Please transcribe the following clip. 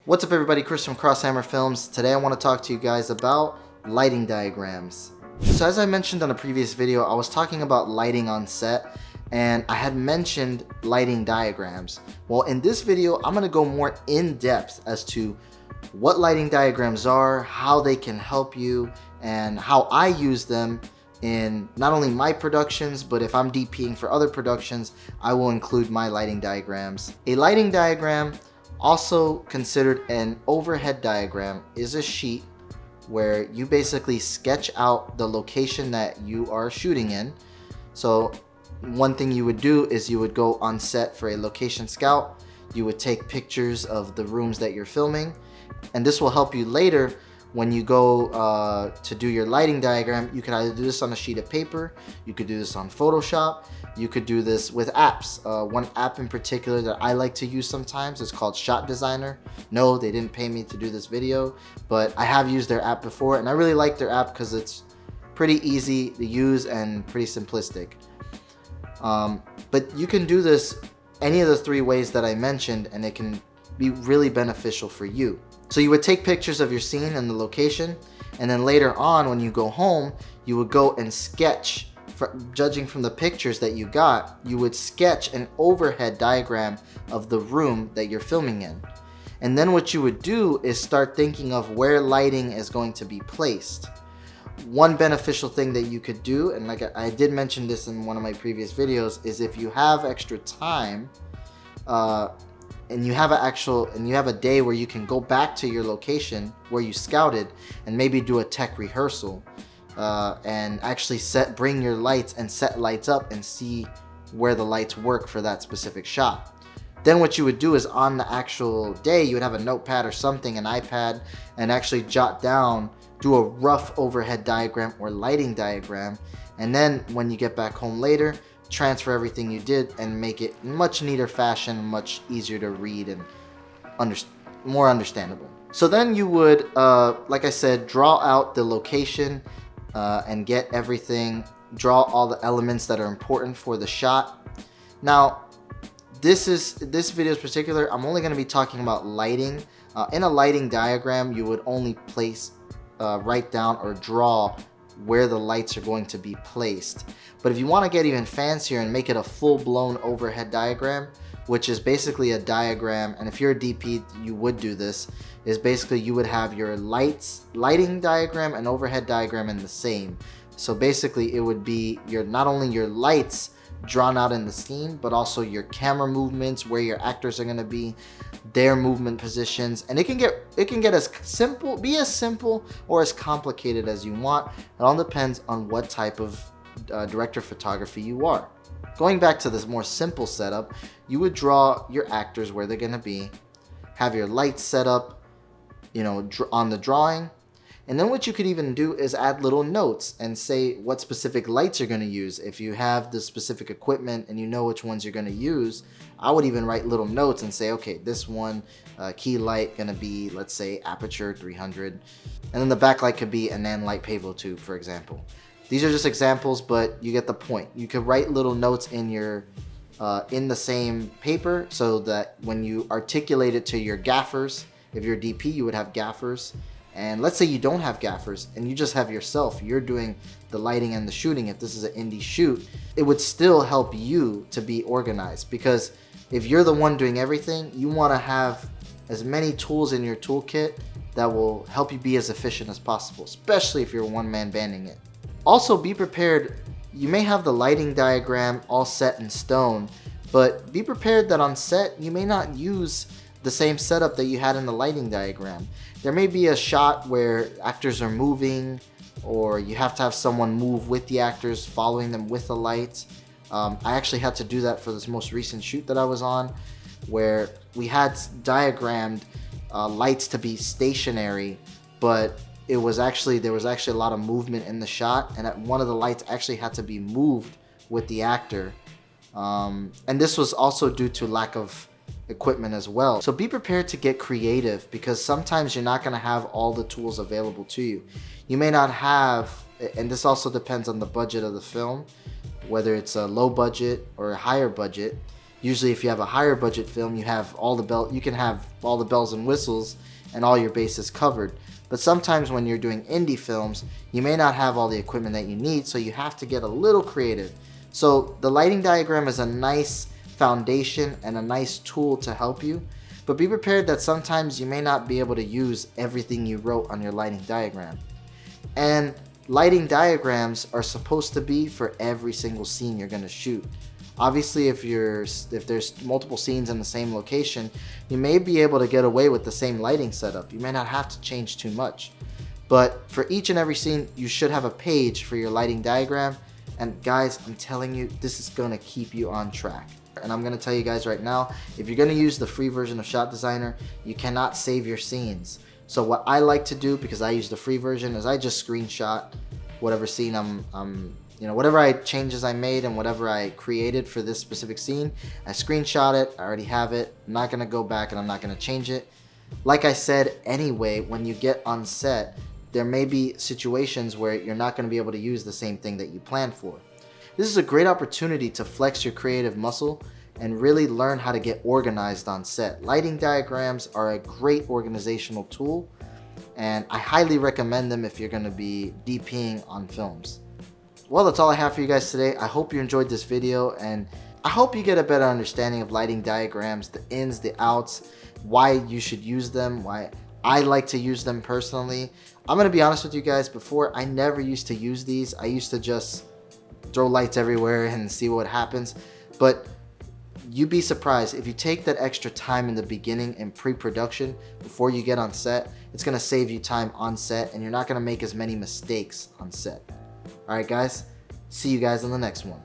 What's up everybody, Chris from Crosshammer Films. Today I want to talk to you guys about lighting diagrams. So as I mentioned on a previous video, I was talking about lighting on set and I had mentioned lighting diagrams. Well, in this video, I'm going to go more in depth as to what lighting diagrams are, how they can help you, and how I use them in not only my productions, but if I'm DPing for other productions, I will include my lighting diagrams. A lighting diagram, also considered an overhead diagram, is a sheet where you basically sketch out the location that you are shooting in. So one thing you would do is you would go on set for a location scout, you would take pictures of the rooms that you're filming, and this will help you later when you go to do your lighting diagram. You can either do this on a sheet of paper, you could do this on Photoshop, you could do this with apps. One app in particular that I like to use sometimes is called Shot Designer. No, they didn't pay me to do this video, but I have used their app before and I really like their app because it's pretty easy to use and pretty simplistic. But you can do this any of the three ways that I mentioned and it can be really beneficial for you. So you would take pictures of your scene and the location, and then later on when you go home, you would go and sketch. Judging from the pictures that you got, you would sketch an overhead diagram of the room that you're filming in. And then what you would do is start thinking of where lighting is going to be placed. One beneficial thing that you could do, and like I did mention this in one of my previous videos, is if you have extra time, and you have a day where you can go back to your location where you scouted and maybe do a tech rehearsal, and actually bring your lights and set lights up and see where the lights work for that specific shot. Then what you would do is on the actual day, you would have a notepad or something, an iPad, and actually jot down, do a rough overhead diagram or lighting diagram, and then when you get back home later, transfer everything you did and make it in much neater fashion, much easier to read and more understandable. So then you would, like I said, draw out the location and get everything, draw all the elements that are important for the shot. Now, this video in particular, I'm only going to be talking about lighting. In a lighting diagram, you would only write down or draw where the lights are going to be placed. But if you want to get even fancier and make it a full-blown overhead diagram, which is basically a diagram, and if you're a DP, you would do this, is basically you would have your lighting diagram and overhead diagram in the same. So basically it would be not only your lights drawn out in the scene, but also your camera movements, where your actors are going to be, their movement positions, and it can get as simple or as complicated as you want. It all depends on what type of director of photography you are. Going back to this more simple setup, you would draw your actors where they're going to be, have your lights set up, on the drawing. And then what you could even do is add little notes and say what specific lights you're going to use. If you have the specific equipment and you know which ones you're going to use, I would even write little notes and say, okay, this one key light going to be, let's say, aperture 300. And then the backlight could be a Nanlite Pavo tube, for example. These are just examples, but you get the point. You could write little notes in the same paper so that when you articulate it to your gaffers, if you're a DP, you would have gaffers. And let's say you don't have gaffers and you just have yourself, you're doing the lighting and the shooting. If this is an indie shoot, it would still help you to be organized, because if you're the one doing everything, you want to have as many tools in your toolkit that will help you be as efficient as possible, especially if you're one-man banding it. Also, be prepared. You may have the lighting diagram all set in stone, but be prepared that on set, you may not use the same setup that you had in the lighting diagram. There may be a shot where actors are moving, or you have to have someone move with the actors, following them with the lights. I actually had to do that for this most recent shoot that I was on, where we had diagrammed lights to be stationary, but there was actually a lot of movement in the shot, and one of the lights actually had to be moved with the actor. And this was also due to lack of equipment as well. So be prepared to get creative, because sometimes you're not going to have all the tools available to you. You may not have, and this also depends on the budget of the film, whether it's a low budget or a higher budget. Usually if you have a higher budget film, you can have all the bells and whistles and all your bases covered. But sometimes when you're doing indie films, you may not have all the equipment that you need, so you have to get a little creative. So the lighting diagram is a nice foundation and a nice tool to help you, but be prepared that sometimes you may not be able to use everything you wrote on your lighting diagram. And lighting diagrams are supposed to be for every single scene you're going to shoot. Obviously, if there's multiple scenes in the same location, you may be able to get away with the same lighting setup. You may not have to change too much. But for each and every scene, you should have a page for your lighting diagram. And guys, I'm telling you, this is going to keep you on track. And I'm going to tell you guys right now, if you're going to use the free version of Shot Designer, you cannot save your scenes. So what I like to do, because I use the free version, is I just screenshot whatever scene whatever changes I made and whatever I created for this specific scene. I screenshot it. I already have it. I'm not going to go back and I'm not going to change it. Like I said, anyway, when you get on set, there may be situations where you're not going to be able to use the same thing that you planned for. This is a great opportunity to flex your creative muscle and really learn how to get organized on set. Lighting diagrams are a great organizational tool, and I highly recommend them if you're going to be DPing on films. Well, that's all I have for you guys today. I hope you enjoyed this video, and I hope you get a better understanding of lighting diagrams, the ins, the outs, why you should use them, why I like to use them personally. I'm going to be honest with you guys, before I never used to use these. I used to just throw lights everywhere and see what happens. But you'd be surprised if you take that extra time in the beginning in pre-production before you get on set. It's going to save you time on set, and you're not going to make as many mistakes on set. Alright guys, see you guys on the next one.